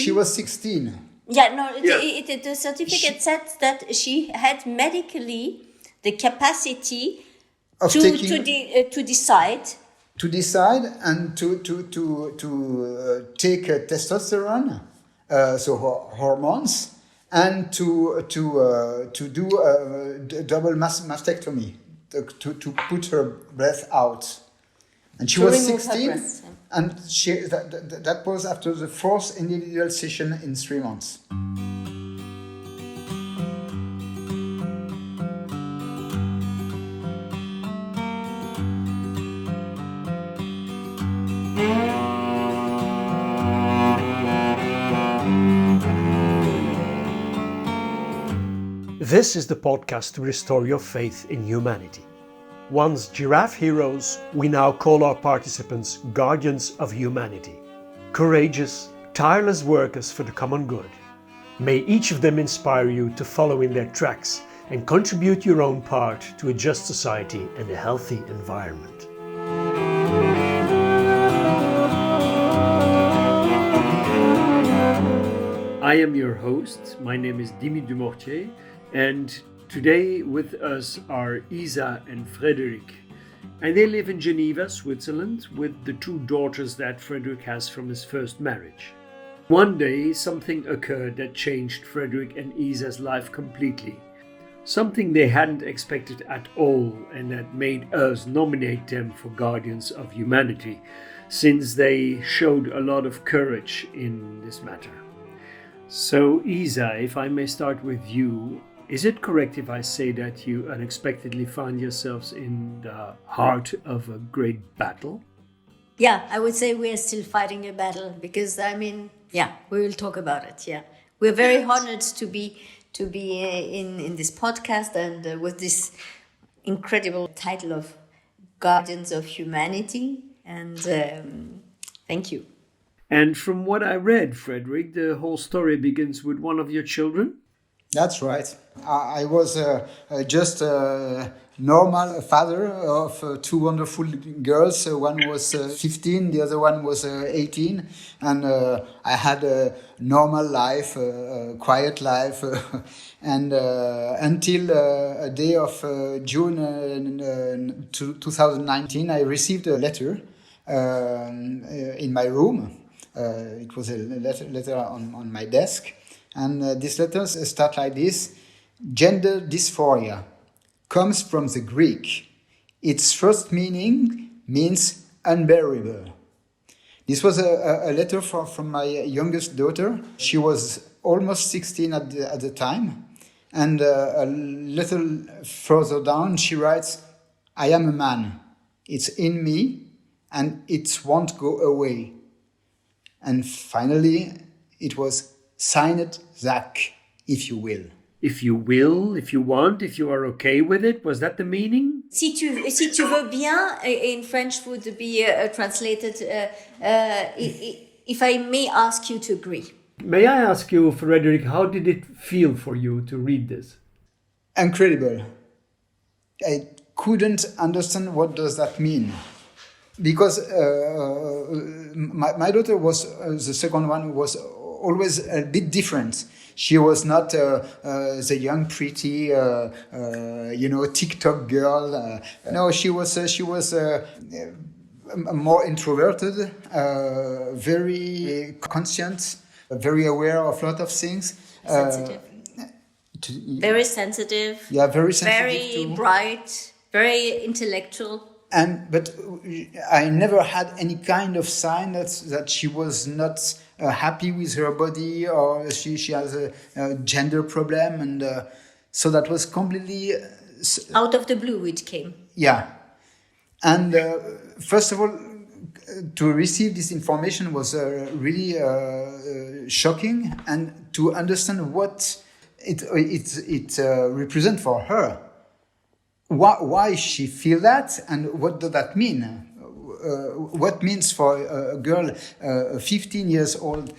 she was 16. Yeah, no, the certificate said that she had medically the capacity to decide. To decide and to take testosterone, so hormones, and to do a double mastectomy, to put her breath out. And she was 16, and that was after the fourth individual session in 3 months. This is the podcast to restore your faith in humanity. Once giraffe heroes, we now call our participants guardians of humanity. Courageous, tireless workers for the common good. May each of them inspire you to follow in their tracks and contribute your own part to a just society and a healthy environment. I am your host. My name is Dimitri Dumortier, and today with us are Isa and Frédéric. And they live in Geneva, Switzerland, with the 2 daughters that Frédéric has from his first marriage. One day, something occurred that changed Frédéric and Isa's life completely. Something they hadn't expected at all, and that made us nominate them for Guardians of Humanity, since they showed a lot of courage in this matter. So, Isa, if I may start with you, is it correct if I say that you unexpectedly found yourselves in the heart of a great battle? Yeah, I would say we are still fighting a battle because, we will talk about it. Yeah, we're very honored to be in this podcast and with this incredible title of Guardians of Humanity. And thank you. And from what I read, Frédéric, the whole story begins with one of your children? That's right. I was just a normal father of 2 wonderful girls. One was 15, the other one was 18. And I had a normal life, a quiet life. And until a day of June 2019, I received a letter in my room. It was a letter on my desk. And this letter starts like this. Gender dysphoria comes from the Greek. Its first meaning means unbearable. This was a letter from my youngest daughter. She was almost 16 at the time. And a little further down, she writes, I am a man. It's in me and it won't go away. And finally, it was signed Zack, if you will. If you will, if you want, if you are okay with it, was that the meaning? Si tu veux bien, in French would be translated, if I may ask you to agree. May I ask you, Frédéric, how did it feel for you to read this? Incredible. I couldn't understand what does that mean. Because my daughter was, the second one was always a bit different. She was not the young, pretty, TikTok girl. No, she was more introverted, very conscious, very aware of a lot of things. Sensitive. Very sensitive. Yeah, very sensitive. Very too. Bright. Very intellectual. But I never had any kind of sign that she was not happy with her body or she has a gender problem. And so that was completely... out of the blue it came. Yeah. And first of all, to receive this information was really shocking, and to understand what it represents for her. Why she feel that, and what does that mean? What means for a girl, a 15 years old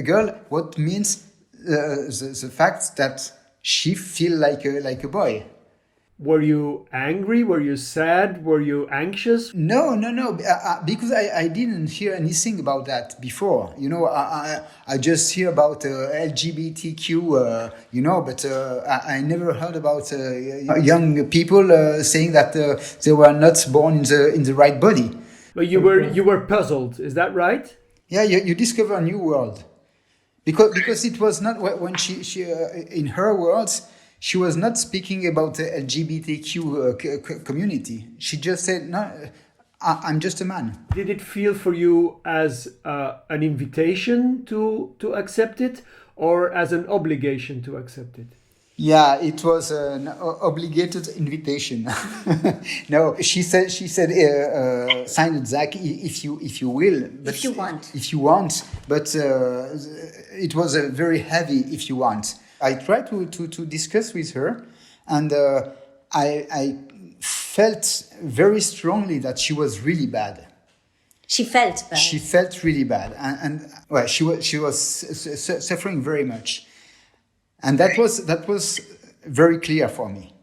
girl? What means the fact that she feel like a boy? Were you angry? Were you sad? Were you anxious? No. Because I didn't hear anything about that before. I just hear about LGBTQ, but I never heard about young people saying that they were not born in the right body. But you were puzzled. Is that right? Yeah, you discover a new world. Because it was not when she in her words, she was not speaking about the LGBTQ community. She just said, "No, I'm just a man." Did it feel for you as an invitation to accept it, or as an obligation to accept it? Yeah, it was an obligated invitation. No, she said, sign it, Zack, if you will. But if you want. But it was a very heavy if you want. I tried to discuss with her, and I felt very strongly that she was really bad. She felt bad. She felt really bad, and well, she was suffering very much, and that was very clear for me.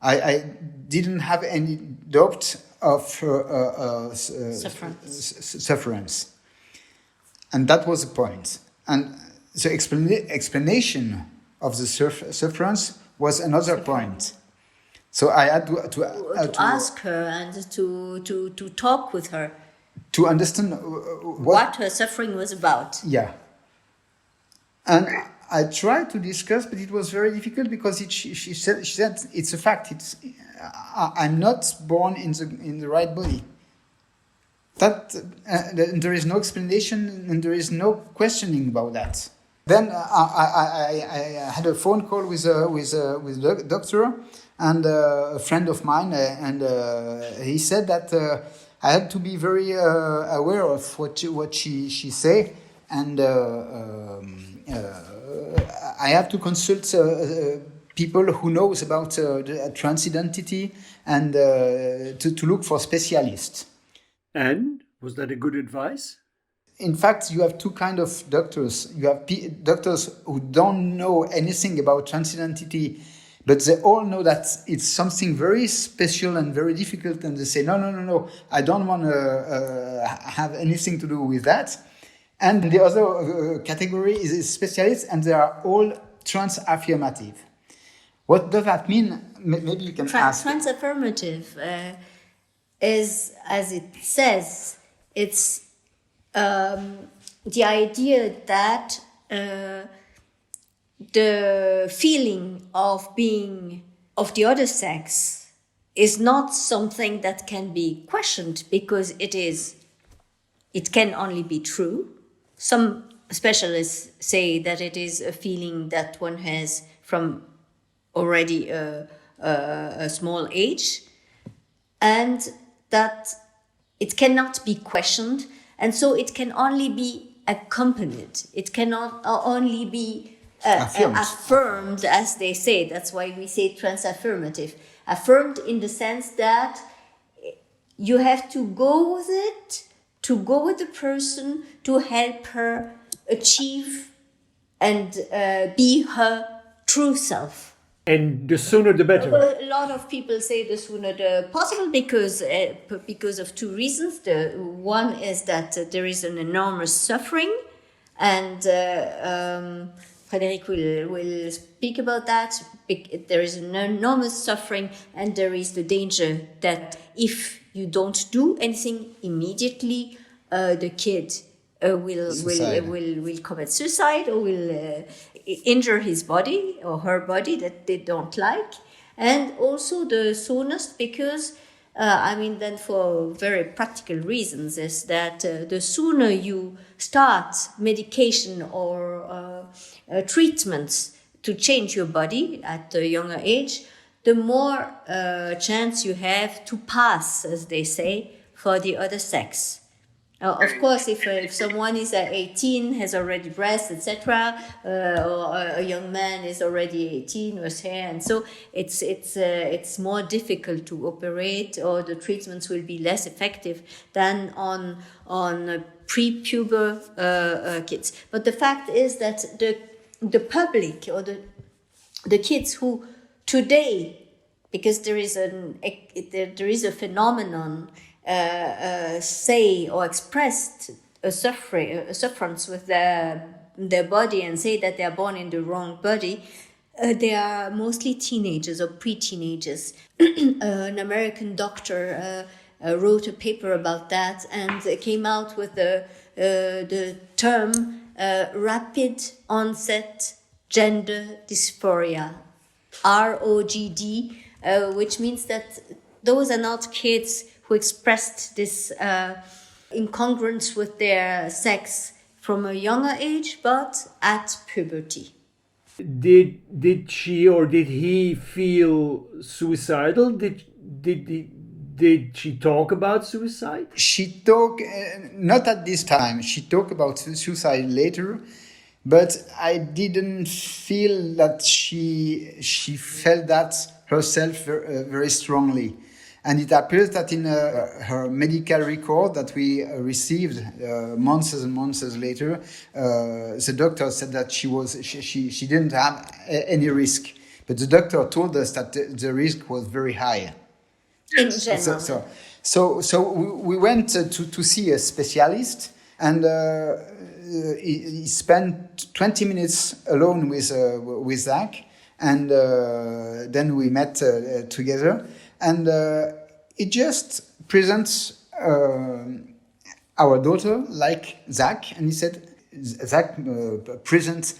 I didn't have any doubt of her sufferance, and that was the point. And the explanation of the sufferance was another point. So I had to ask her and to talk with her to understand what her suffering was about. Yeah. And I tried to discuss, but it was very difficult because she said it's a fact. I'm not born in the right body. That there is no explanation and there is no questioning about that. Then I had a phone call with the doctor and a friend of mine, and he said that I had to be very aware of what she say, and I have to consult people who knows about trans identity and to look for specialists. And was that a good advice? In fact, you have two kinds of doctors. You have doctors who don't know anything about trans identity, but they all know that it's something very special and very difficult, and they say, no, I don't want to have anything to do with that. And the other category is specialists, and they are all trans-affirmative. What does that mean? Maybe you can ask. Trans-affirmative is, as it says, it's the idea that the feeling of being of the other sex is not something that can be questioned because it can only be true. Some specialists say that it is a feeling that one has from already a small age, and that it cannot be questioned, and so it can only be accompanied. It cannot only be affirmed, as they say. That's why we say trans-affirmative. Affirmed in the sense that you have to go with it, to go with the person, to help her achieve and be her true self. And the sooner the better. Well, a lot of people say the sooner the possible because of two reasons. The one is that there is an enormous suffering, and Frédéric will speak about that. There is an enormous suffering, and there is the danger that if you don't do anything immediately, the kid will commit suicide or will injure his body or her body that they don't like. And also the soonest, because then for very practical reasons, is that the sooner you start medication or treatments to change your body at a younger age, the more chance you have to pass, as they say, for the other sex. Of course, if someone is 18, has already breasts, etc., or a young man is already 18 with hair, and so it's more difficult to operate, or the treatments will be less effective than on pre-puber kids. But the fact is that the public or the kids who today because there is a phenomenon, say or expressed a sufferance with their body, and say that they are born in the wrong body. They are mostly teenagers or pre-teenagers. An American doctor wrote a paper about that and came out with the term rapid onset gender dysphoria, ROGD, which means that those are not kids who expressed this incongruence with their sex from a younger age, but at puberty. Did she or did he feel suicidal? Did she talk about suicide? She talked, not at this time, she talked about suicide later, but I didn't feel that she felt that herself very strongly. And it appears that in her medical record that we received months and months later, the doctor said that she didn't have any risk. But the doctor told us that the risk was very high. In general. So we went to see a specialist, and he spent 20 minutes alone with Zack, and then we met together. And it just presents our daughter like Zack, and he said, Zack presents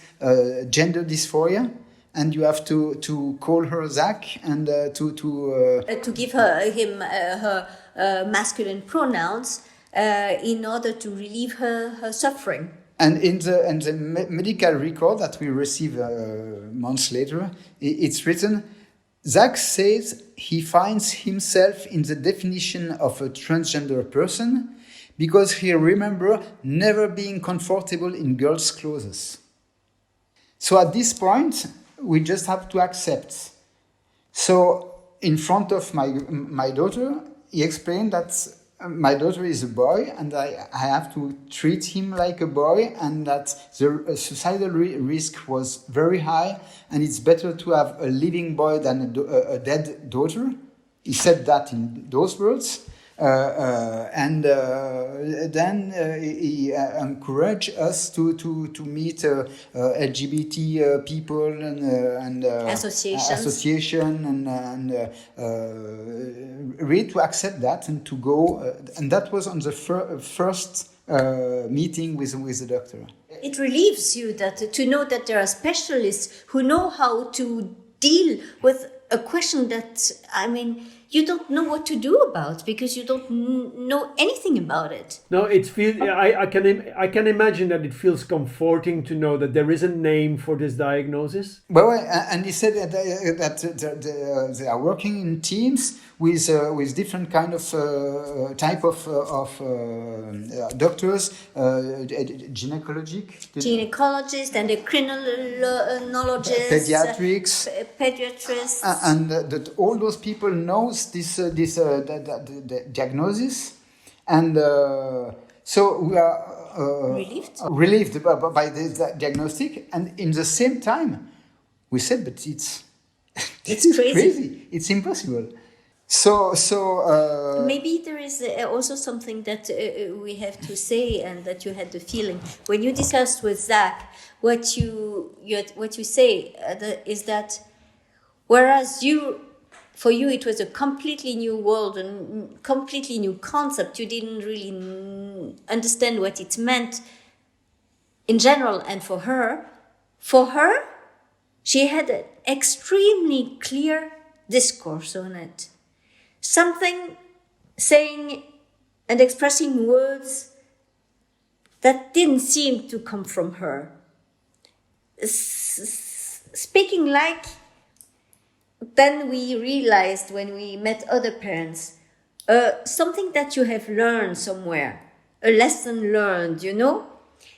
gender dysphoria, and you have to call her Zack and to give her masculine pronouns in order to relieve her suffering. And in the medical record that we receive months later, it's written, Zack says he finds himself in the definition of a transgender person because he remembers never being comfortable in girls' clothes. So at this point, we just have to accept. So in front of my daughter, he explained that my daughter is a boy and I have to treat him like a boy, and that the suicidal risk was very high, and it's better to have a living boy than a dead daughter. He said that in those words. And then he encouraged us to meet LGBT people and association and really to accept that and to go. And that was on the first meeting with the doctor. It relieves you to know that there are specialists who know how to deal with a question that, you don't know what to do about because you don't know anything about it. No, I can imagine that it feels comforting to know that there is a name for this diagnosis. Well, and he said that they are working in teams with different kind of type of doctors, gynecologists, endocrinologists, pediatrics, and that all those people knows this the diagnosis, and so we are relieved by this diagnostic, and in the same time we said, but it's crazy, it's impossible. So maybe there is also something that we have to say, and that you had the feeling when you discussed with Zack. What you say is that whereas for you it was a completely new world and completely new concept, you didn't really understand what it meant in general, and for her, she had an extremely clear discourse on it. Something saying and expressing words that didn't seem to come from her. Speaking like, then we realized when we met other parents, something that you have learned somewhere, a lesson learned,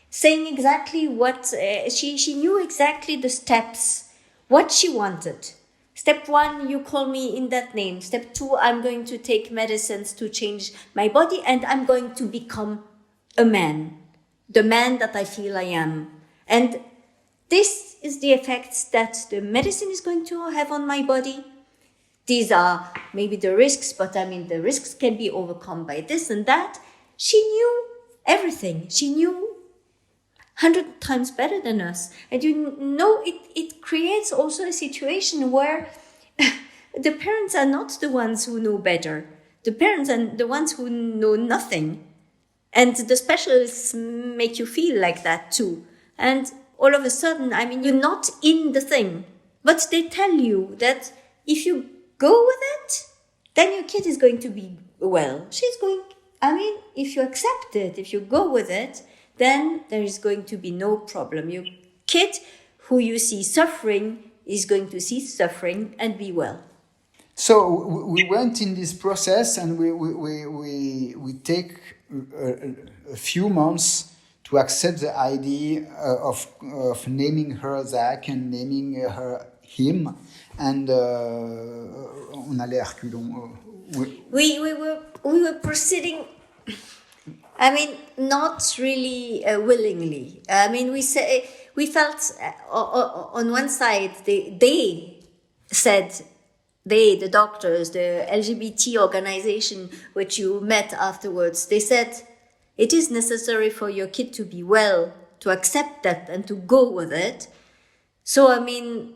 saying exactly what, she knew exactly the steps, what she wanted. Step 1, you call me in that name. Step 2, I'm going to take medicines to change my body, and I'm going to become a man, the man that I feel I am. And this is the effects that the medicine is going to have on my body. these are maybe the risks, but I mean, the risks can be overcome by this and that. She knew everything. She knew 100 times better than us. And you know, it creates also a situation where the parents are not the ones who know better. The parents are the ones who know nothing. And the specialists make you feel like that too. And all of a sudden, I mean, you're not in the thing. But they tell you that if you go with it, then your kid is going to be well. If you accept it, if you go with it, then there is going to be no problem. Your kid who you see suffering is going to see suffering and be well. So we went in this process, and we take a few months to accept the idea of naming her Zack and naming her him, and on allait à reculons. We were proceeding. I mean, not really willingly. I mean, we felt on one side they said. The doctors, the LGBT organization which you met afterwards, they said it is necessary for your kid to be well, to accept that and to go with it. So, I mean,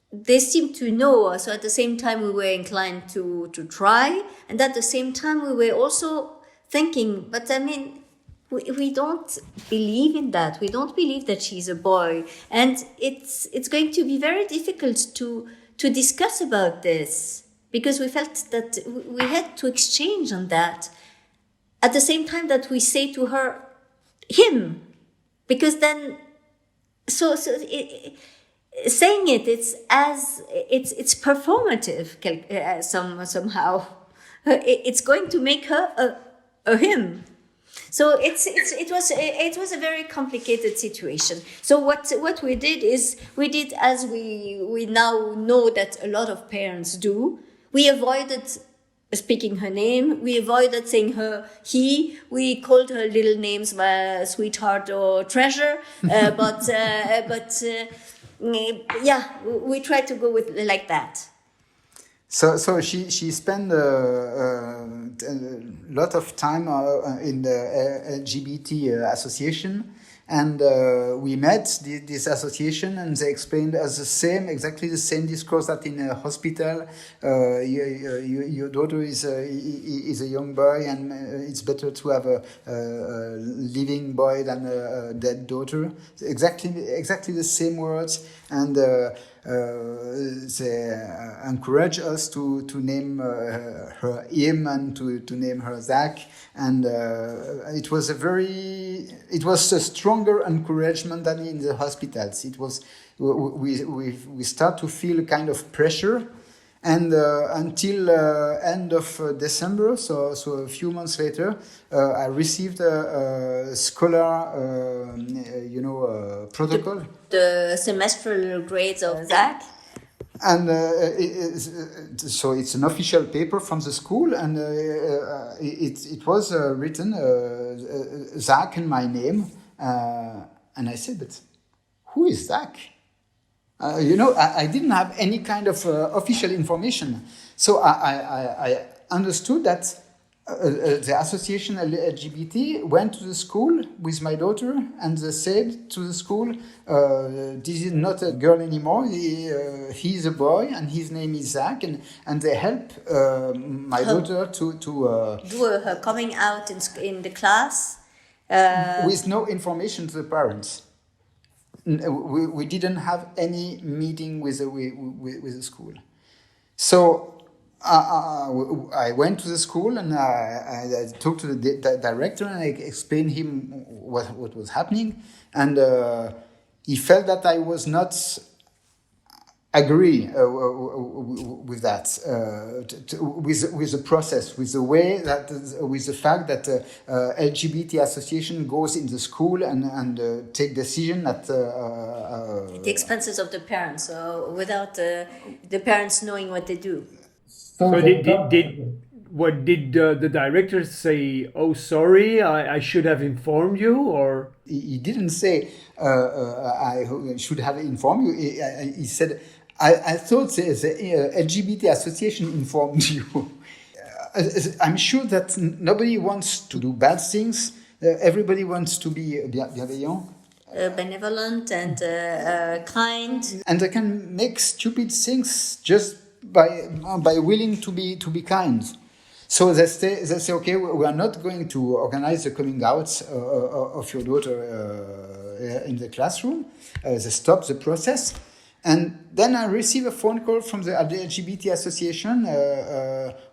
they seem to know. So at the same time, we were inclined to try. And at the same time, we were also thinking, but I mean, we don't believe in that. We don't believe that she's a boy. And it's going to be very difficult to discuss about this, because we felt that we had to exchange on that at the same time that we say to her him, because then saying it's performative somehow. It's going to make her a him. So it was a very complicated situation. So what we did is as we now know that a lot of parents do. We avoided speaking her name. We avoided saying her he. We called her little names, sweetheart or treasure. But we tried to go with like that. So she spent a lot of time in the LGBT association, and we met this association, and they explained us exactly the same discourse that in a hospital. Your daughter is a young boy, and it's better to have a living boy than a dead daughter. Exactly the same words, and they encourage us to name her him and to name her Zack, and it was a stronger encouragement than in the hospitals. It was we start to feel a kind of pressure, and until end of December, so a few months later, I received a scholar, protocol. The semestral grades of Zack. And so it's an official paper from the school, and it was written Zack and my name, and I said, but who is Zack? I didn't have any kind of official information, so I understood that the association LGBT went to the school with my daughter, and they said to the school, this is not a girl anymore, he's a boy, and his name is Zack, and they help my daughter to do her coming out in the class. With no information to the parents. We didn't have any meeting with the school. So I went to the school, and I talked to the director, and I explained him what was happening, and he felt that I was not agree with that, with the process, with the way that, with the fact that LGBT association goes in the school and take decision at at the expenses of the parents, without the parents knowing what they do. So did the director say, "Oh, sorry, I should have informed you," or he didn't say I should have informed you. He said, I thought the LGBT association informed you. I'm sure that nobody wants to do bad things. Everybody wants to be bienveillant. Benevolent and kind. And they can make stupid things just by willing to be kind. So they say, okay, we are not going to organize the coming out of your daughter in the classroom. They stop the process. And then I receive a phone call from the LGBT association.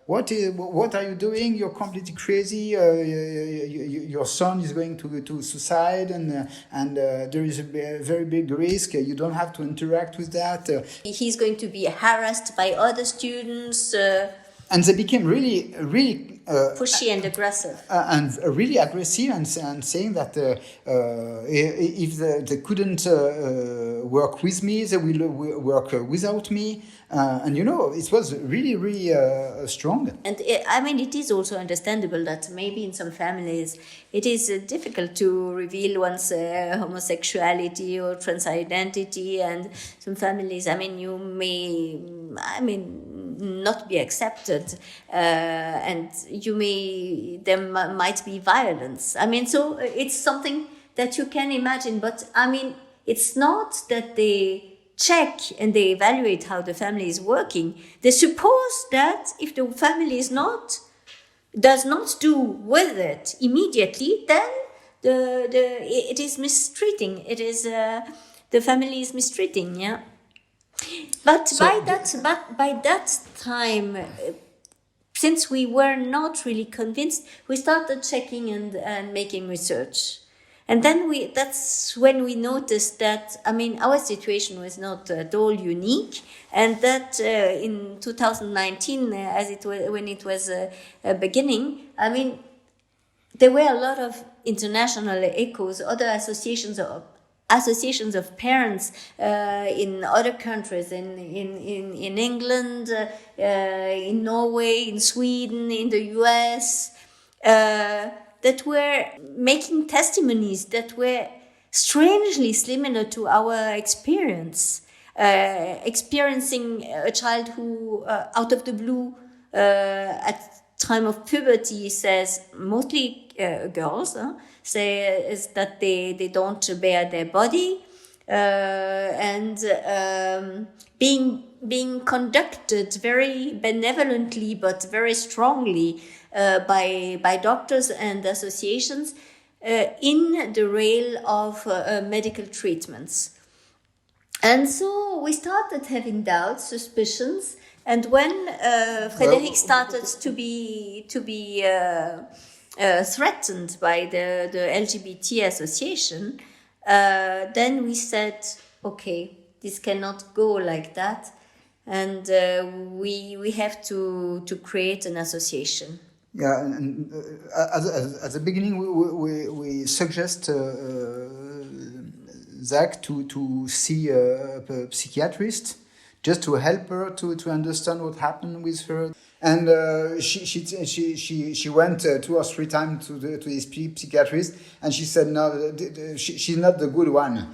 What are you doing? You're completely crazy. Your son is going to suicide, and there is a very big risk. You don't have to interact with that. He's going to be harassed by other students. And they became really pushy and aggressive. And really aggressive, and saying that if they couldn't work with me, they will work without me. And it was really strong. And it is also understandable that maybe in some families it is difficult to reveal one's homosexuality or trans identity, and some families, you may, not be accepted, and there might be violence. So it's something that you can imagine, but it's not that they check and they evaluate how the family is working. They suppose that if the family does not do with it immediately, then it is mistreating. It is the family is mistreating. Yeah. But by that time, since we were not really convinced, we started checking and making research. And then that's when we noticed that, our situation was not at all unique, and that in 2019, when it was beginning, there were a lot of international echoes, other associations of parents in other countries, in England, in Norway, in Sweden, in the US, that were making testimonies that were strangely similar to our experience. Experiencing a child who, out of the blue, at time of puberty, says, mostly girls, says that they don't bear their body, and being conducted very benevolently but very strongly by doctors and associations in the rail of medical treatments. And so we started having doubts, suspicions, and when Frédéric started to be threatened by the LGBT association, then we said, okay, this cannot go like that, and we have to create an association. Yeah, and at the beginning we suggest Zack to see a psychiatrist, just to help her to understand what happened with her. And she went 2 or 3 times to this psychiatrist, and she said no, she's not the good one.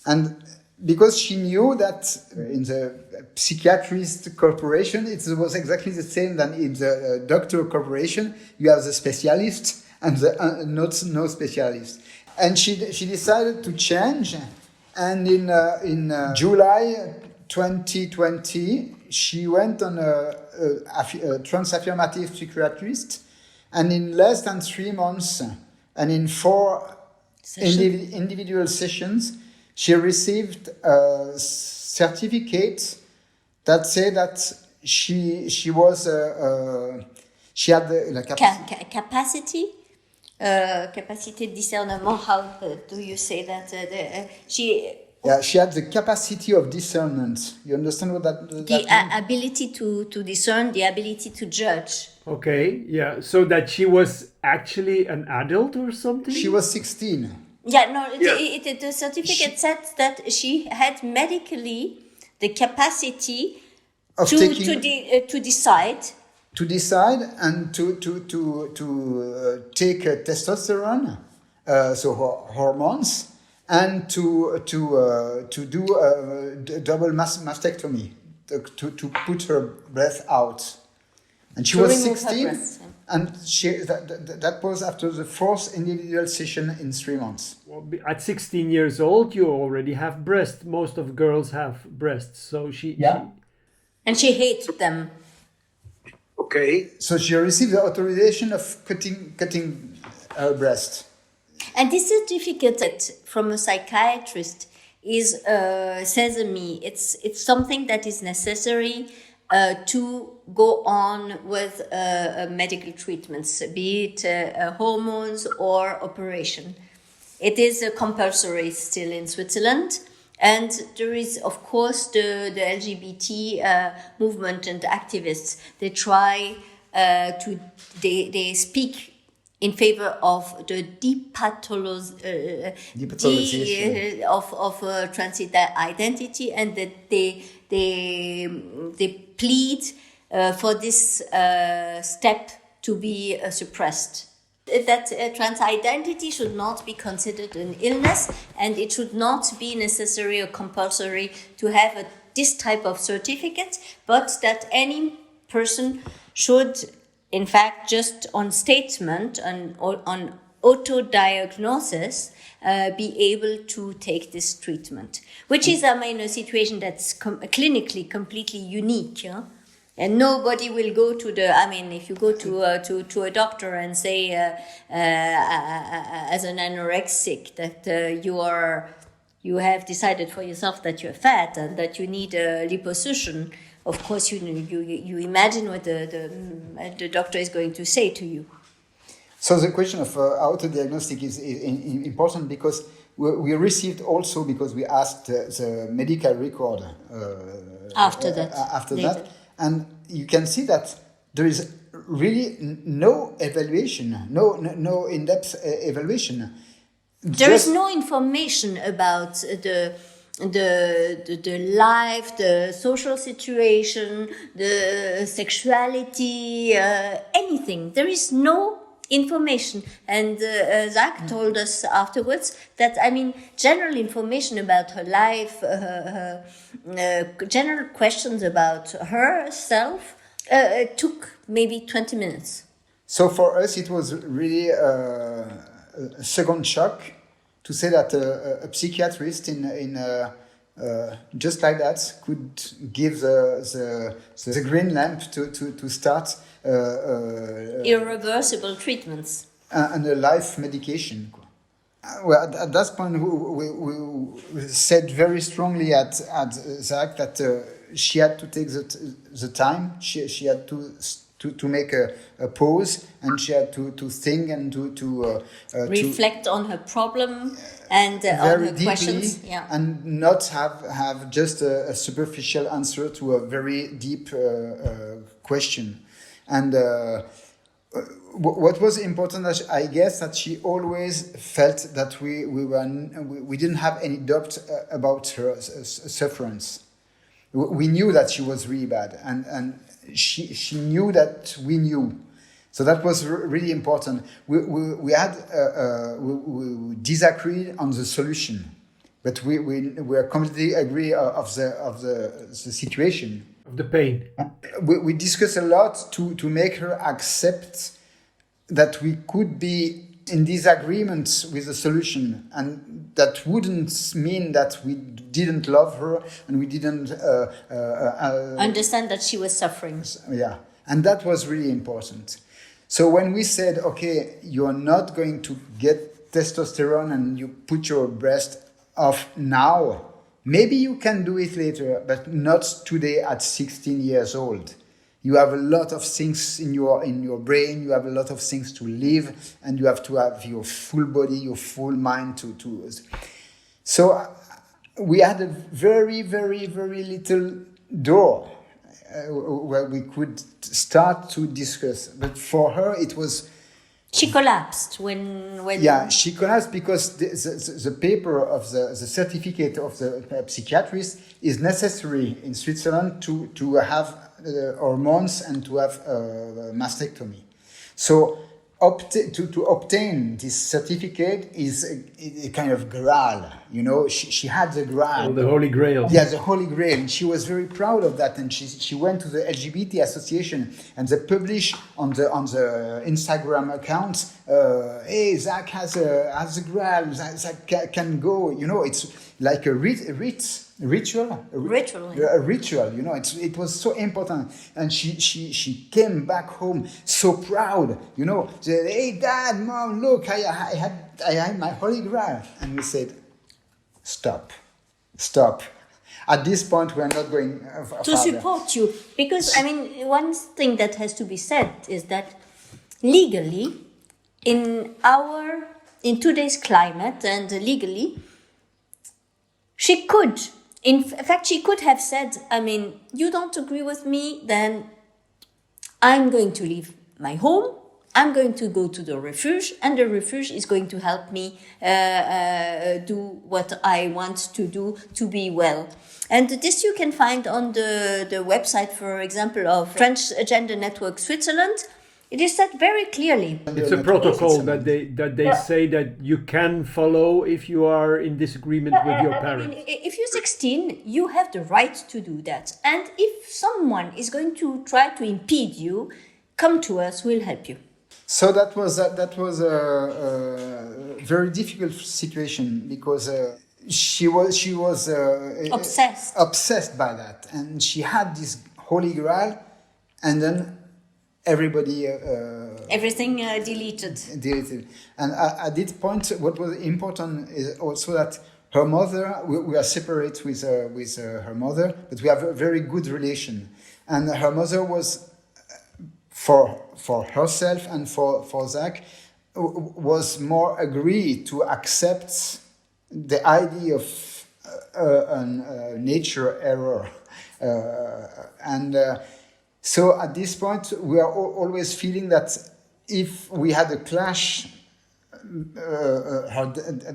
And because she knew that in the psychiatrist corporation, it was exactly the same than in the doctor corporation. You have the specialist and the no specialist. And she decided to change. And in July 2020, she went on a trans-affirmative psychiatrist. And in less than 3 months, and in 4 individual sessions, she received a certificate that said that she had the capacity. Capacity de discernement. How do you say that? She had the capacity of discernment. You understand what that means? Ability to discern, the ability to judge. Okay, yeah. So that she was actually an adult or something? She was 16. Yeah, no, the certificate said that she had medically the capacity to decide. To decide and to take testosterone, so hormones, and to do a double mastectomy, to put her breath out. And she To was remove her 16, breasts, yeah. and that was after the fourth individual session in 3 months. Well, at 16 years old, you already have breasts. Most of girls have breasts, so she. And she hates them. Okay. So she received the authorization of cutting her breast. And this certificate from a psychiatrist is sesame. It's something that is necessary to go on with medical treatments, be it hormones or operation. It is compulsory still in Switzerland. And there is, of course, the LGBT movement and they try they speak in favor of the depathologization of transgender identity, and that they plead for this step to be suppressed. That trans identity should not be considered an illness, and it should not be necessary or compulsory to have this type of certificate, but that any person should, in fact, just on statement and on auto-diagnosis, be able to take this treatment, which is, I mean, a situation that's clinically completely unique. Yeah? And nobody will go to if you go to a doctor and say, as an anorexic, that you have decided for yourself that you're fat and that you need a liposuction, of course you imagine what the doctor is going to say to you. So the question of auto-diagnostic is important because we received also, because we asked the medical record after that. And you can see that there is really no evaluation, no in-depth evaluation. There is no information about the life, the social situation, the sexuality, anything. There is no information. And Zack told us afterwards that, general information about her life, general questions about herself, took maybe 20 minutes. So for us, it was really a second shock to say that a psychiatrist in just like that could give the green lamp to start irreversible treatments and a life medication. Well, at that point, we said very strongly at Zack that she had to take the time. She had to make a pause, and she had to think and to reflect on her problem and on her deeply, questions, and not have just a superficial answer to a very deep question. And what was important, I guess, that she always felt that we didn't have any doubt about her sufferance. We knew that she was really bad, and she knew that we knew. So that was really important. We disagreed on the solution, but we were completely agree of the situation. Of the pain. We discussed a lot to make her accept that we could be in disagreement with the solution, and that wouldn't mean that we didn't love her and we didn't understand that she was suffering. Yeah, and that was really important. So when we said, okay, you're not going to get testosterone and you put your breast off now, maybe you can do it later, but not today at 16 years old. You have a lot of things in your brain, you have a lot of things to live, and you have to have your full body, your full mind to. So we had a very, very, very little door where we could start to discuss. But for her, it was... She collapsed when... Yeah, she collapsed because the paper of the certificate of the psychiatrist is necessary in Switzerland to have hormones and to have mastectomy. So to obtain this certificate is a kind of graal. You know, she had the graal. Oh, the Holy Grail. Yeah, the Holy Grail. And she was very proud of that. And she went to the LGBT association and they published on the Instagram account, hey, Zack has a graal. Zack can go. You know, it's like a ritual. A ritual. You know, it was so important. And she came back home so proud. You know, she said, hey, Dad, Mom, look, I had my Holy Grail. And we said, Stop. At this point, we are not going to support you. Because, I mean, one thing that has to be said is that legally, in today's climate and legally, she could have said, I mean, you don't agree with me, then I'm going to leave my home. I'm going to go to the refuge, and the refuge is going to help me do what I want to do to be well. And this you can find on the website, for example, of Transgender Network Switzerland. It is said very clearly. It's a protocol that they say that you can follow if you are in disagreement with your parents. If you're 16, you have the right to do that. And if someone is going to try to impede you, come to us, we'll help you. So that was a very difficult situation because she was obsessed by that, and she had this Holy Grail, and then everybody everything deleted. And at this point, what was important is also that her mother. We are separate with her mother, but we have a very good relation, and her mother was. For herself and for Zack, was more agreed to accept the idea of a nature error. So at this point, we are always feeling that if we had a clash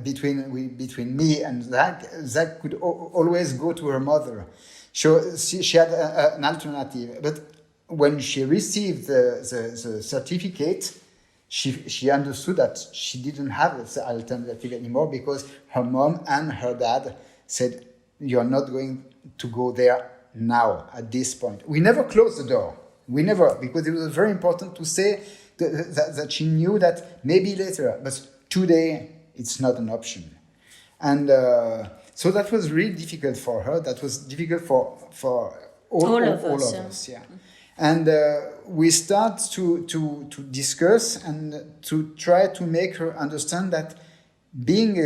between me and Zack could always go to her mother. So she had an alternative. But when she received the certificate, she understood that she didn't have the alternative anymore because her mom and her dad said, "You're not going to go there now at this point." We never closed the door. We never, because it was very important to say that she knew that maybe later, but today it's not an option. And so that was really difficult for her. That was difficult for all of us. Yeah. And we start to discuss and to try to make her understand that being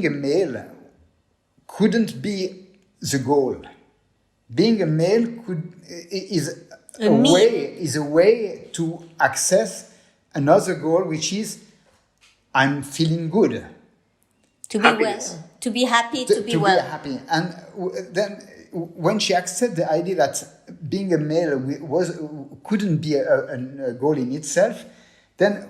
a male couldn't be the goal. Being a male is a way to access another goal, which is I'm feeling good. To be well, to be happy, to be well. To be happy. And then when she accepted the idea that being a male couldn't be a goal in itself, then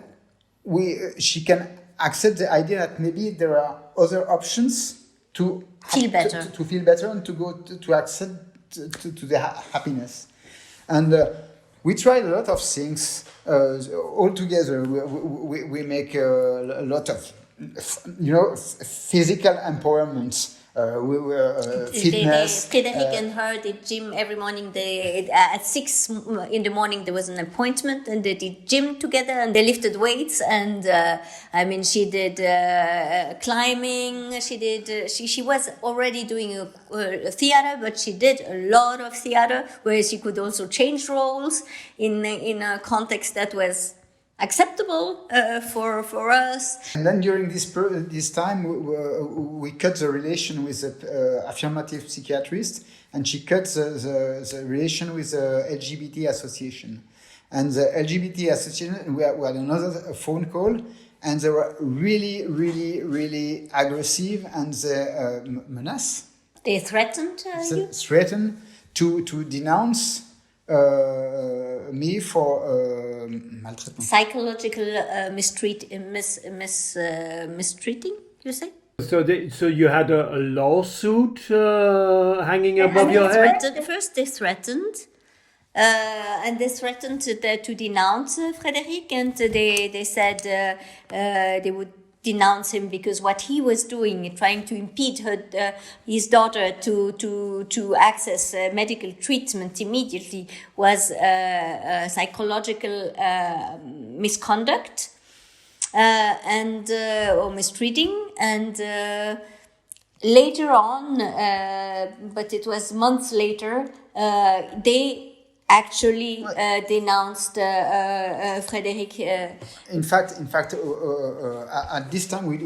she can accept the idea that maybe there are other options to feel better, to feel better, and to go to accept to the happiness. And we tried a lot of things all together. We make a lot of physical empowerment. We were fitness. Frédéric and her did gym every morning. At 6 in the morning there was an appointment, and they did gym together, and they lifted weights. And she did climbing. She was already doing a theater, but she did a lot of theater where she could also change roles in a context that was acceptable for us. And then during this time, we cut the relation with the affirmative psychiatrist, and she cut the relation with the LGBT association. And the LGBT association, we had another phone call, and they were really, really, really aggressive, and they menace. They threatened you? Threatened to denounce me for maltraitment. Psychological mistreating, you say? So you had a lawsuit hanging above your head? First they threatened, And they threatened to denounce Frédéric, and they said they would denounce him because what he was doing, trying to impede his daughter to access medical treatment immediately, was psychological misconduct and or mistreating. And later on, but it was months later, they actually denounced Frédéric. In fact, at this time we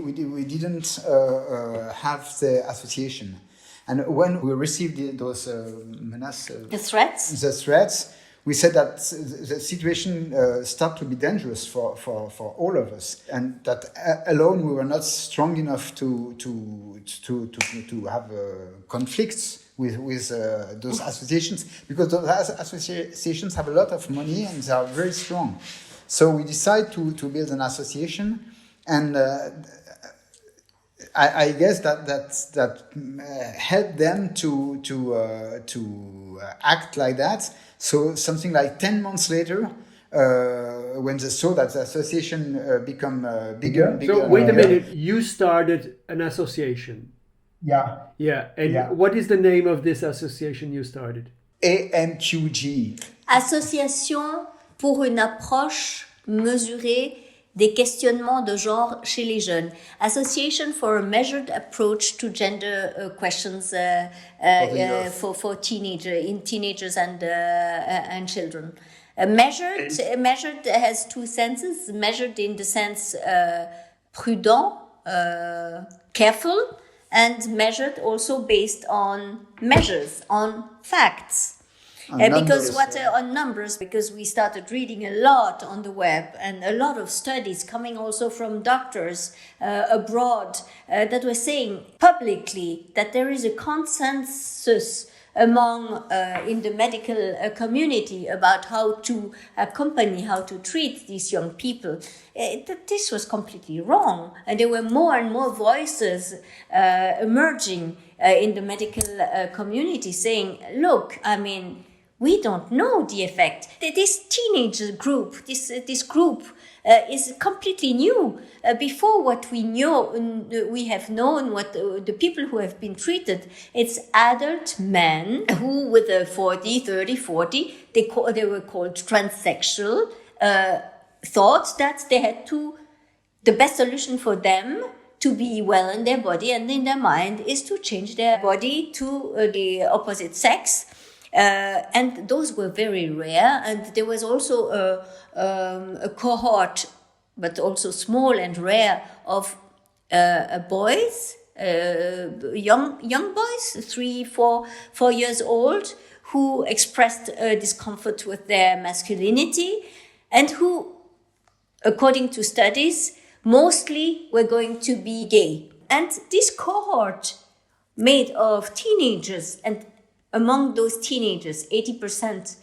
didn't have the association, and when we received those the threats, we said that the situation started to be dangerous for all of us, and that alone we were not strong enough to have conflicts with those associations, because those associations have a lot of money and they are very strong. So we decided to build an association, and I guess that helped them to act like that. So something like 10 months later, when they saw that the association become bigger. So wait a minute, you started an association. Yeah. Yeah, and Yeah. what is the name of this association you started? AMQG. Association pour une approche mesurée des questionnements de genre chez les jeunes. Association for a measured approach to gender questions for teenagers and children. Measured has two senses. Measured in the sense prudent, careful, and measured also based on measures, on facts. On numbers, because we started reading a lot on the web and a lot of studies coming also from doctors abroad that were saying publicly that there is a consensus among in the medical community about how to accompany, how to treat these young people. That this was completely wrong, and there were more and more voices emerging in the medical community saying, look, I mean, we don't know the effect. This teenage group, this group is completely new. Before what we have known, what the people who have been treated, it's adult men who, with a 40, they were called transsexual, thought that they had the best solution for them to be well in their body and in their mind is to change their body to the opposite sex. And those were very rare, and there was also a cohort, but also small and rare, of boys, young boys, 4 years old, who expressed discomfort with their masculinity, and who, according to studies, mostly were going to be gay. And this cohort, made of teenagers, and among those teenagers, 80%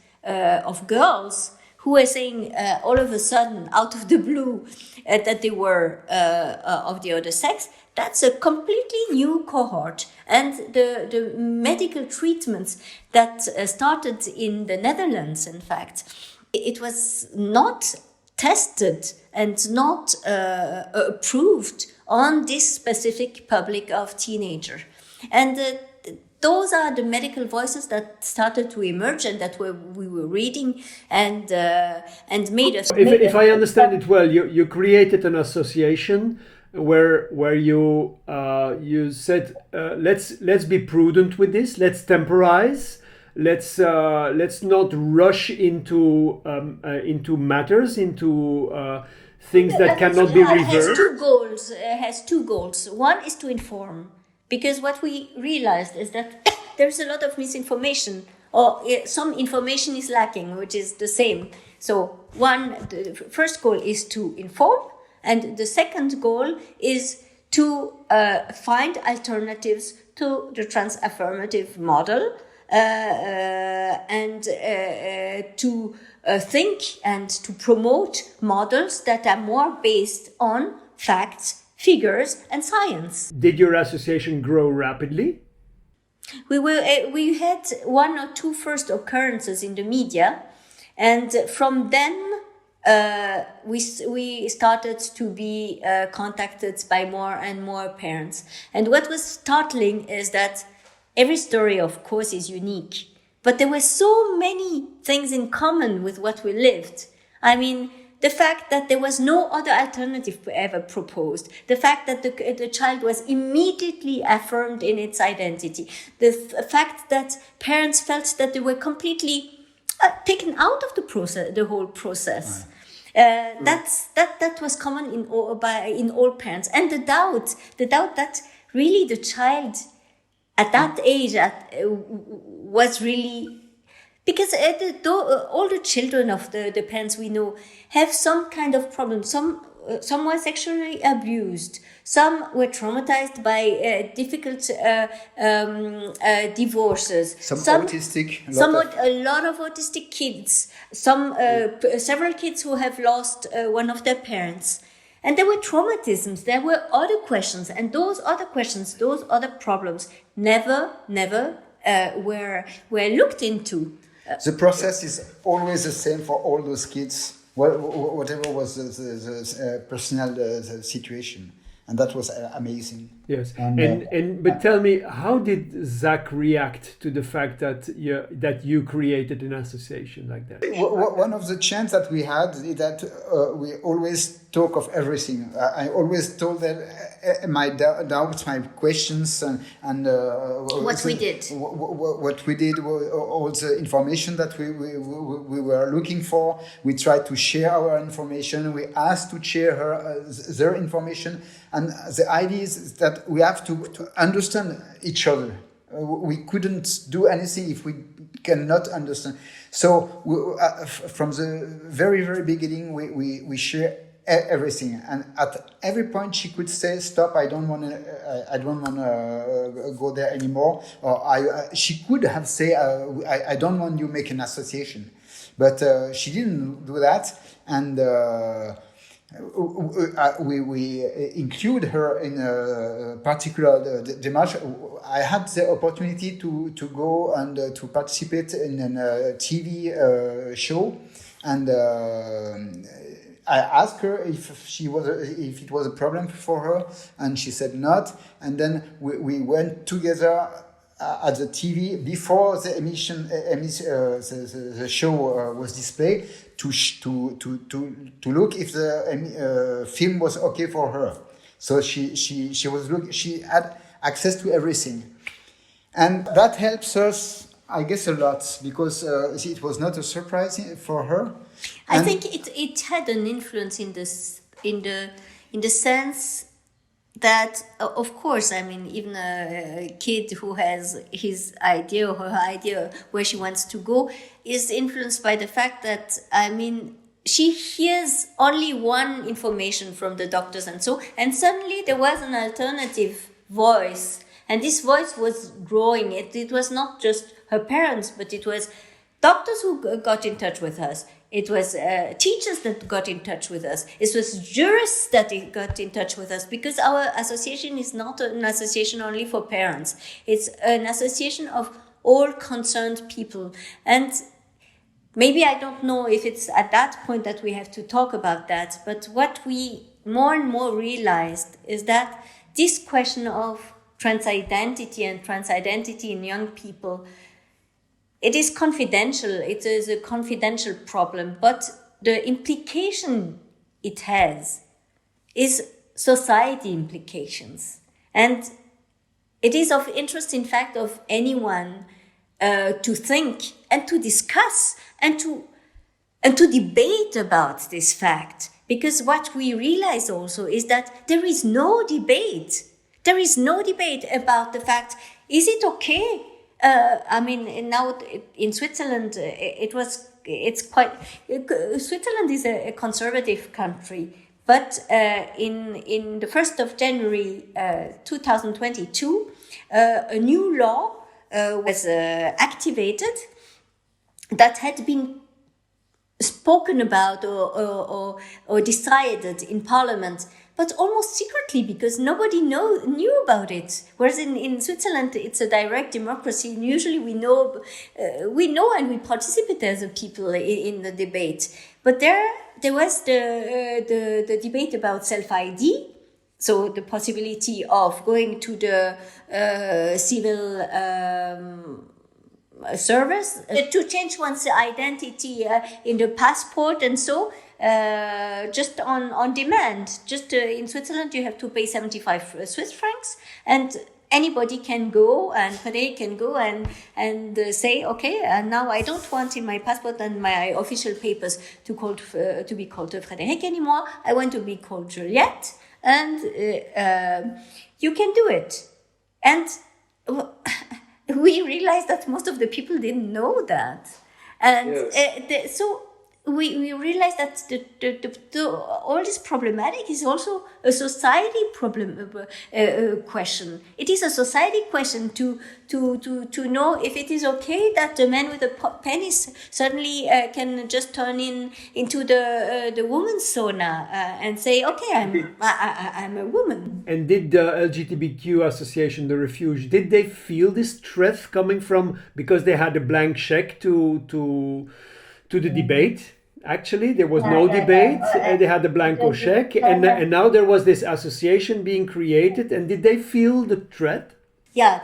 of girls who were saying all of a sudden, out of the blue, that they were of the other sex, that's a completely new cohort. And the medical treatments that started in the Netherlands, in fact, it was not tested and not approved on this specific public of teenager. And those are the medical voices that started to emerge and that we were reading and made us. If I understand it well, you created an association where you said let's be prudent with this, let's temporize, let's not rush into matters, into things that cannot be reversed. It has two goals. One is to inform. Because what we realized is that there's a lot of misinformation, or some information is lacking, which is the same. So the first goal is to inform, and the second goal is to find alternatives to the trans-affirmative model, and to think and to promote models that are more based on facts, figures, and science. Did your association grow rapidly? We had one or two first occurrences in the media, and from then we started to be contacted by more and more parents. And what was startling is that every story, of course, is unique, but there were so many things in common with what we lived. I mean, the fact that there was no other alternative ever proposed, the fact that the child was immediately affirmed in its identity, the fact that parents felt that they were completely taken out of the whole process. That was common in all parents, and the doubt that really the child at that age was really. Because all the children of the parents we know have some kind of problem. Some were sexually abused. Some were traumatized by difficult divorces. Some autistic. A lot of autistic kids. Several kids who have lost one of their parents. And there were traumatisms. There were other questions, and those other questions, those other problems, never were looked into. The process is always the same for all those kids, whatever was the personal situation, and that was amazing. Yes, but tell me, how did Zack react to the fact that you created an association like that? One of the chants that we had is that we always talk of everything. I always told them my doubts, my questions, and what we did, all the information that we were looking for. We tried to share our information. We asked to share their information, and the idea is that we have to understand each other. We couldn't do anything if we cannot understand. So from the very, very beginning, we share everything, and at every point she could say, "Stop! I don't want to go there anymore." Or she could have said, "I don't want you to make an association," but she didn't do that, and we include her in a particular démarche. I had the opportunity to go and to participate in a TV show, and I asked her if it was a problem for her, and she said not. And then we went together at the TV before the the show was displayed to look if the film was okay for her. So she had access to everything, and that helps us, I guess, a lot, because it was not a surprise for her. I think it had an influence in the sense that, of course, I mean, even a kid who has his idea or her idea where she wants to go is influenced by the fact that, I mean, she hears only one information from the doctors and suddenly there was an alternative voice, and this voice was growing. It was not just her parents, but it was doctors who got in touch with us. It was teachers that got in touch with us. It was jurists that got in touch with us, because our association is not an association only for parents. It's an association of all concerned people. And maybe I don't know if it's at that point that we have to talk about that, but what we more and more realized is that this question of transidentity in young people, it is confidential. It is a confidential problem, but the implication it has is society implications. And it is of interest, in fact, of anyone to think and to discuss and to debate about this fact. Because what we realize also is that there is no debate. There is no debate about the fact, is it okay? I mean, now in Switzerland, Switzerland is a conservative country, but in the 1st of January 2022, a new law was activated that had been spoken about or decided in Parliament, but almost secretly, because nobody knew about it. Whereas in Switzerland, it's a direct democracy, and usually we know and we participate as a people in the debate. But there was the debate about self-ID, so the possibility of going to the civil service to change one's identity in the passport, and so just on demand. Just in Switzerland, you have to pay 75 Swiss francs, and anybody can go, and Frédéric can go and say, okay, and now I don't want in my passport and my official papers to be called Frédéric anymore. I want to be called Juliette, and you can do it. And we realized that most of the people didn't know that, and Yes. so we realized that all this problematic is also a society question. It is a society question to know if it is okay that the man with a penis suddenly can just turn into the woman's sauna and say, okay, I'm a woman. And did the LGBTQ association, the Refuge, did they feel this threat coming from, because they had a blank check to the debate? Actually, there was no debate. They had a blanco check, and now there was this association being created. And did they feel the threat? Yeah,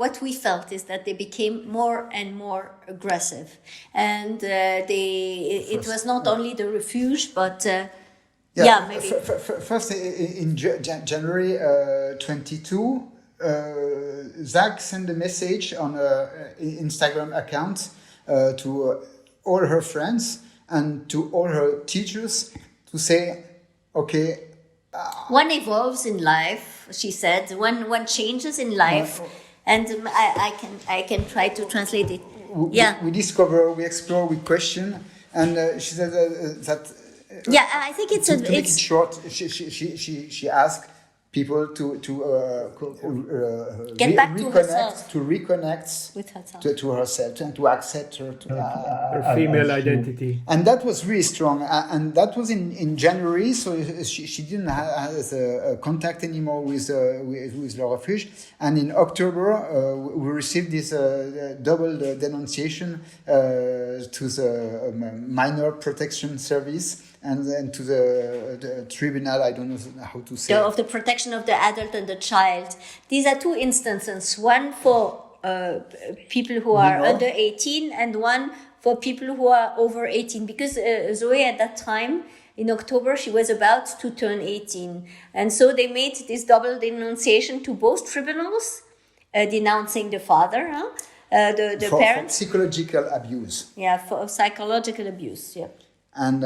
what we felt is that they became more and more aggressive, and it was not only the Refuge, but maybe. First, in January 22, Zack sent a message on her Instagram account to all her friends and to all her teachers to say, okay. One evolves in life, she said. One changes in life, and I can try to translate it. We discover, we explore, we question, and she said that. I think it's to make it short. She asked people to get back to herself, to reconnect with herself, to herself, and to accept her female identity. And that was really strong. And that was in January, so she didn't have a contact anymore with Le Refuge. And in October, we received this double denunciation to the Minor Protection Service. And then to the tribunal, I don't know how to say. Of the protection of the adult and the child. These are two instances. One for people who are under 18, and one for people who are over 18. Because Zoe at that time, in October, she was about to turn 18. And so they made this double denunciation to both tribunals, denouncing the father, the parents. For psychological abuse. Yeah, for psychological abuse, yeah. And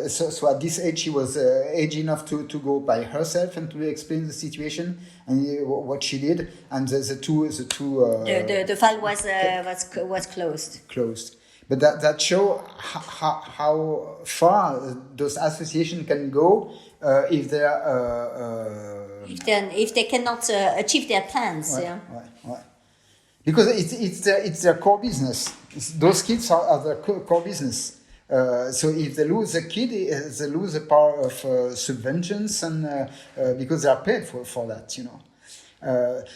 so at this age, she was age enough to go by herself and to explain the situation and what she did. And the file was closed. Closed. But that show how far those associations can go if they are if they cannot achieve their plans. Right. Because it's their core business. Those kids are their core business. So if they lose a kid, they lose a part of subventions, and because they are paid for that,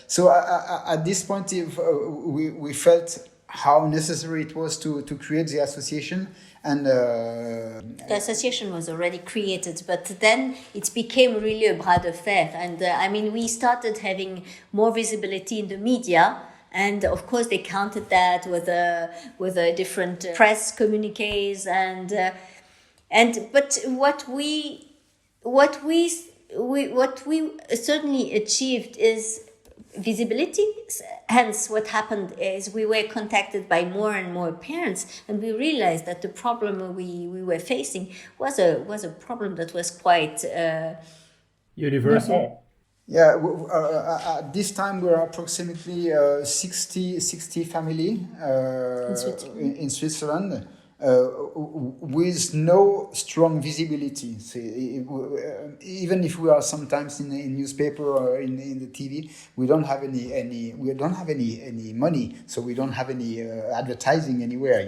So at this point, we felt how necessary it was to create the association, and the association was already created, but then it became really a bras de fer, and we started having more visibility in the media. And of course, they counted that with a different press communiques, but what we certainly achieved is visibility. Hence, what happened is we were contacted by more and more parents, and we realized that the problem we were facing was a problem that was quite universal. Yeah, at this time we are approximately 60 family in Switzerland, with no strong visibility. So even if we are sometimes in newspaper or in the TV, we don't have any money, so we don't have any advertising anywhere.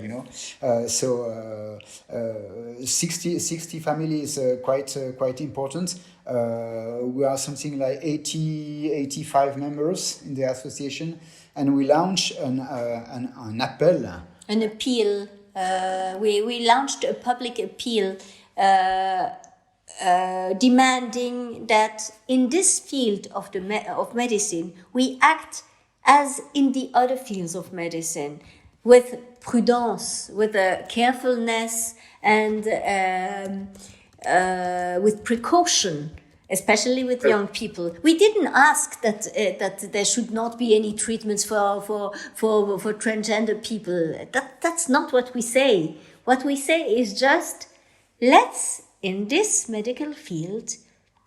60 families quite important. We are something like 85 members in the association, and we launch an appel. An appeal. We launched a public appeal demanding that in this field of medicine we act as in the other fields of medicine, with prudence, with carefulness, and with precaution, especially with young people. We didn't ask that there should not be any treatments for transgender people. That's not what we say. What we say is just, let's, in this medical field,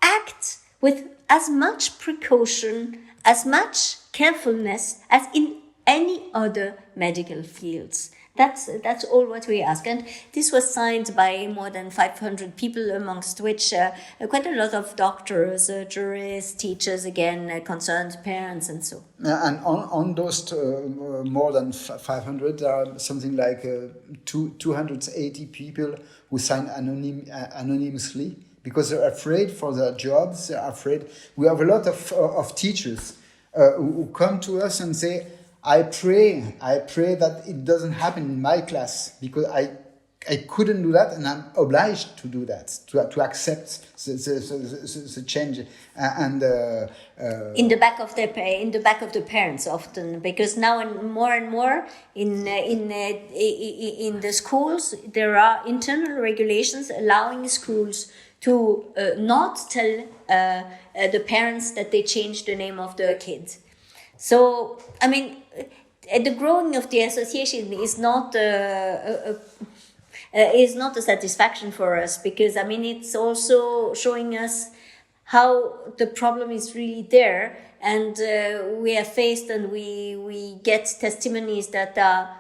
act with as much precaution, as much carefulness as in any other medical fields. That's all what we ask. And this was signed by more than 500 people, amongst which quite a lot of doctors, jurists, teachers, again, concerned parents, and so. And on those more than 500, there are something like 280 people who sign anonymously because they're afraid for their jobs. They're afraid. We have a lot of teachers who come to us and say, I pray that it doesn't happen in my class, because I couldn't do that, and I'm obliged to do that, to accept the change, and in the back of the parents often, because now and more in the schools there are internal regulations allowing schools to not tell the parents that they changed the name of the kids. So, I mean, the growing of the association is not a satisfaction for us, because, I mean, it's also showing us how the problem is really there, and we are faced and we get testimonies that are,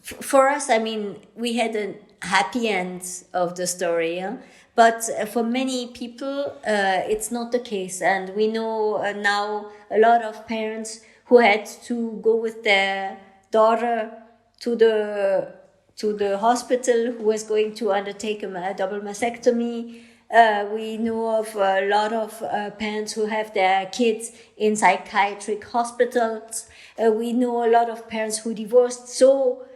for us, I mean, we had a happy end of the story, yeah? But for many people, it's not the case. And we know now a lot of parents who had to go with their daughter to the hospital, who was going to undertake a double mastectomy. We know of a lot of parents who have their kids in psychiatric hospitals. We know a lot of parents who divorced. So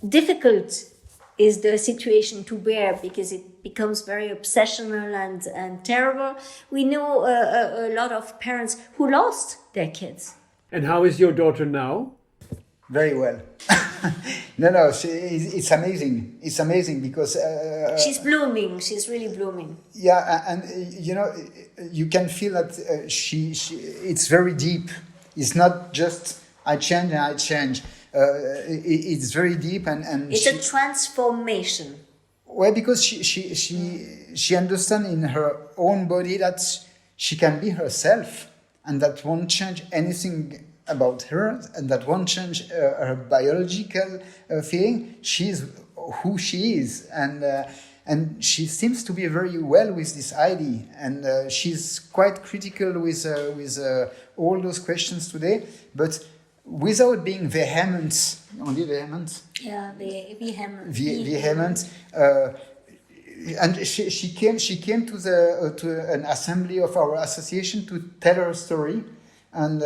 difficult is the situation to bear, because it becomes very obsessional and terrible. We know a lot of parents who lost their kids. And how is your daughter now? Very well. No, it's amazing. It's amazing because... she's blooming. She's really blooming. Yeah, and you can feel that it's very deep. It's not just I change and I change. It's very deep and it's a transformation. Well, because she understands in her own body that she can be herself, and that won't change anything about her, and that won't change her biological feeling. She's who she is, and she seems to be very well with this idea, and she's quite critical with all those questions today, but without being vehement. Only vehement? Yeah, vehement. Vehement. And she came to an assembly of our association to tell her story, and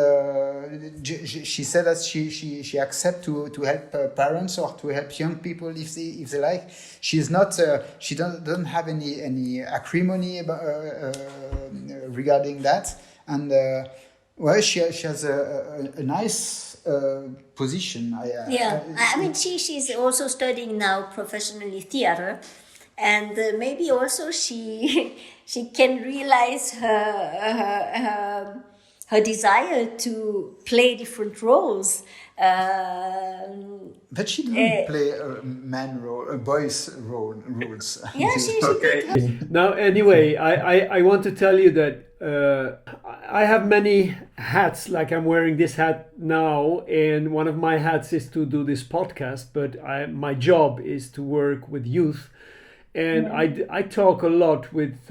she said that she accepts to help parents or to help young people if they like. She's not she doesn't have any acrimony regarding that, and well, she has a nice position. I mean, she's also studying now professionally theater, and maybe also she can realize her desire to play different roles. But she didn't play a man role, a boy's roles. Yeah, she did. Now, anyway, I want to tell you that I have many hats, like I'm wearing this hat now, and one of my hats is to do this podcast, but my job is to work with youth. And I talk a lot with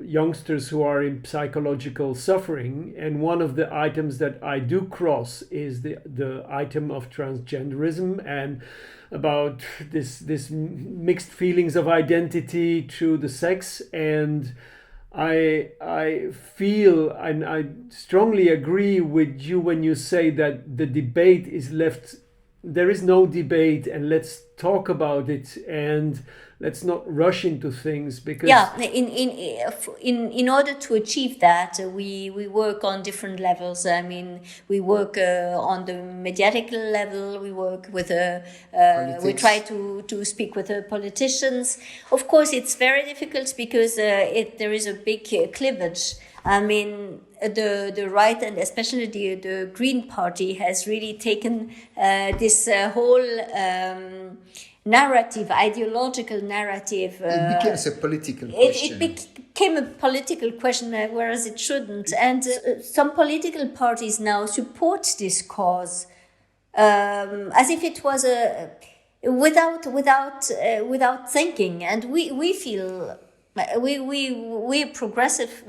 youngsters who are in psychological suffering. And one of the items that I do cross is the item of transgenderism and about this mixed feelings of identity through the sex. And I feel, and I strongly agree with you when you say that the debate is left. There is no debate, and let's talk about it, and let's not rush into things, because in order to achieve that, we work on different levels. I mean, we work on the mediatic level. We work with we try to speak with the politicians. Of course, it's very difficult because there is a big cleavage. I mean, the right, and especially the Green Party, has really taken this whole narrative, ideological narrative. It becomes a political question. It became a political question, whereas it shouldn't. And some political parties now support this cause as if it was without thinking. And we feel. We progressive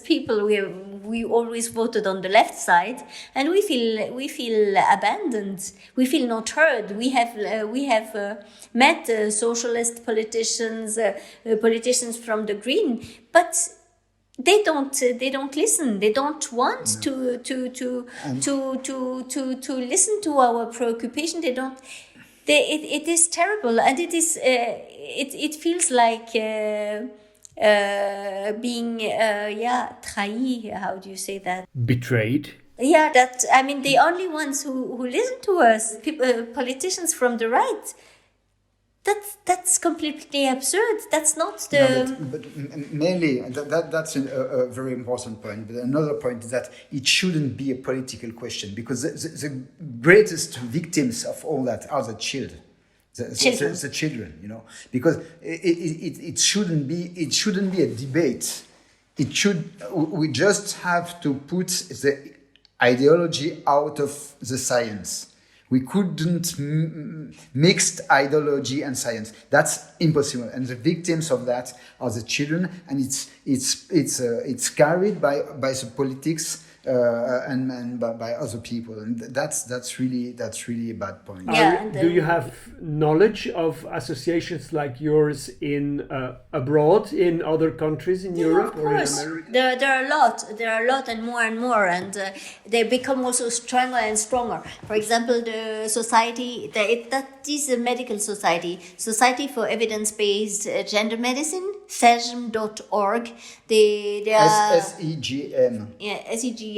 people. We always voted on the left side, and we feel abandoned. We feel not heard. We have met socialist politicians, politicians from the Green, but they don't listen. They don't want to listen to our preoccupation. They don't. It is terrible, and it is. It feels like being trahi. How do you say that? Betrayed. Yeah, that, I mean, the only ones who listen to us, politicians from the right. That's completely absurd. That's not the. No, but mainly that's a very important point. But another point is that it shouldn't be a political question, because the greatest victims of all that are the children. The children, you know, because it shouldn't be a debate. We just have to put the ideology out of the science. We couldn't mix ideology and science. That's impossible. And the victims of that are the children, and it's carried by the politics and by other people, and that's really a bad point. Yeah, do you have knowledge of associations like yours in abroad, in other countries in Europe or in America? There are a lot and more, and they become also stronger and stronger. For example, the society that is a medical society for evidence-based gender medicine, SEGM.org. They are SEGM. Yeah, SEGM.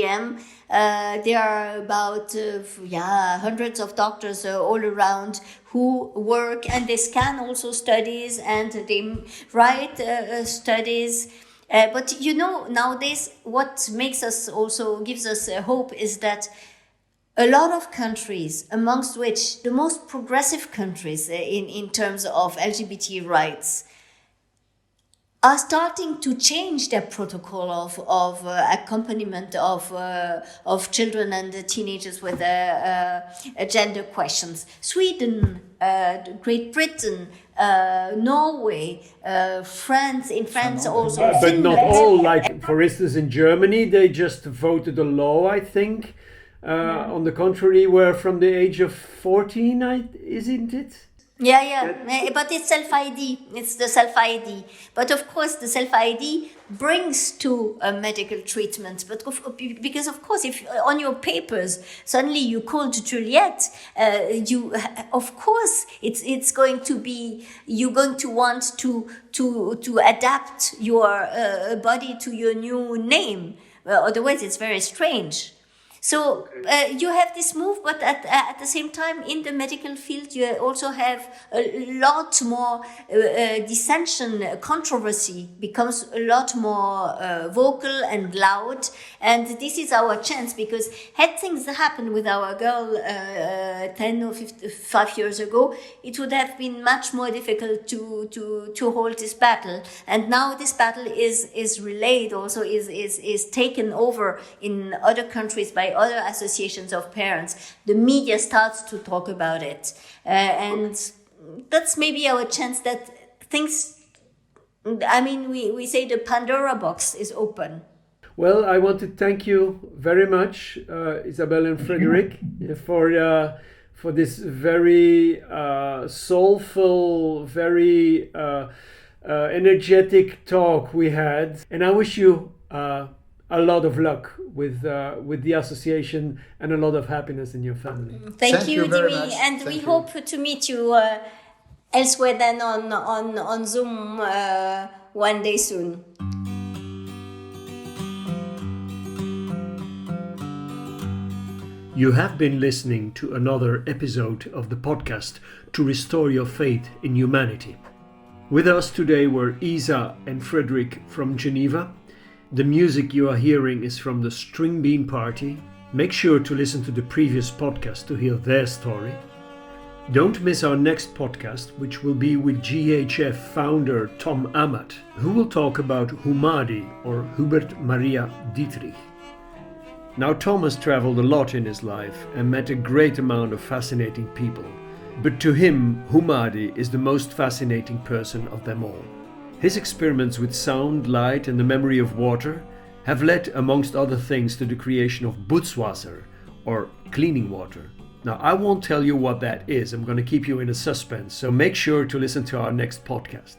There are about hundreds of doctors all around who work, and they scan also studies, and they write studies. But you know, nowadays, what makes us also gives us hope is that a lot of countries, amongst which the most progressive countries in terms of LGBT rights, are starting to change their protocol of accompaniment of children and teenagers with gender questions. Sweden, Great Britain, Norway, France. In France also, but not all. Like, for instance, in Germany, they just voted a law, I think. On the contrary, where from the age of 14, isn't it? Yeah, but it's self-ID. It's the self-ID. But of course, the self-ID brings to a medical treatment. But because of course, if on your papers suddenly you called Juliet, of course it's going to be, you're going to want to adapt your body to your new name. Otherwise, it's very strange. So you have this move, but at the same time, in the medical field, you also have a lot more dissension, controversy becomes a lot more vocal and loud. And this is our chance, because had things happened with our girl 10 or 5 years ago, it would have been much more difficult to hold this battle. And now this battle is relayed, also is taken over in other countries by other associations of parents. The media starts to talk about it, and that's maybe our chance that things, I mean, we say the Pandora box is open. Well, I want to thank you very much, Isabelle and Frédéric, for this very soulful, very energetic talk we had, and I wish you a lot of luck with the association and a lot of happiness in your family. Thank you, very Dimi, much. and we hope to meet you elsewhere than on Zoom one day soon. You have been listening to another episode of the podcast To Restore Your Faith in Humanity. With us today were Isa and Frédéric from Geneva. The music you are hearing is from the String Bean Party. Make sure to listen to the previous podcast to hear their story. Don't miss our next podcast, which will be with GHF founder Tom Amat, who will talk about Humadi, or Hubert Maria Dietrich. Now, Tom has traveled a lot in his life and met a great amount of fascinating people. But to him, Humadi is the most fascinating person of them all. His experiments with sound, light and the memory of water have led, amongst other things, to the creation of Putzwasser, or cleaning water. Now, I won't tell you what that is. I'm going to keep you in a suspense, so make sure to listen to our next podcast.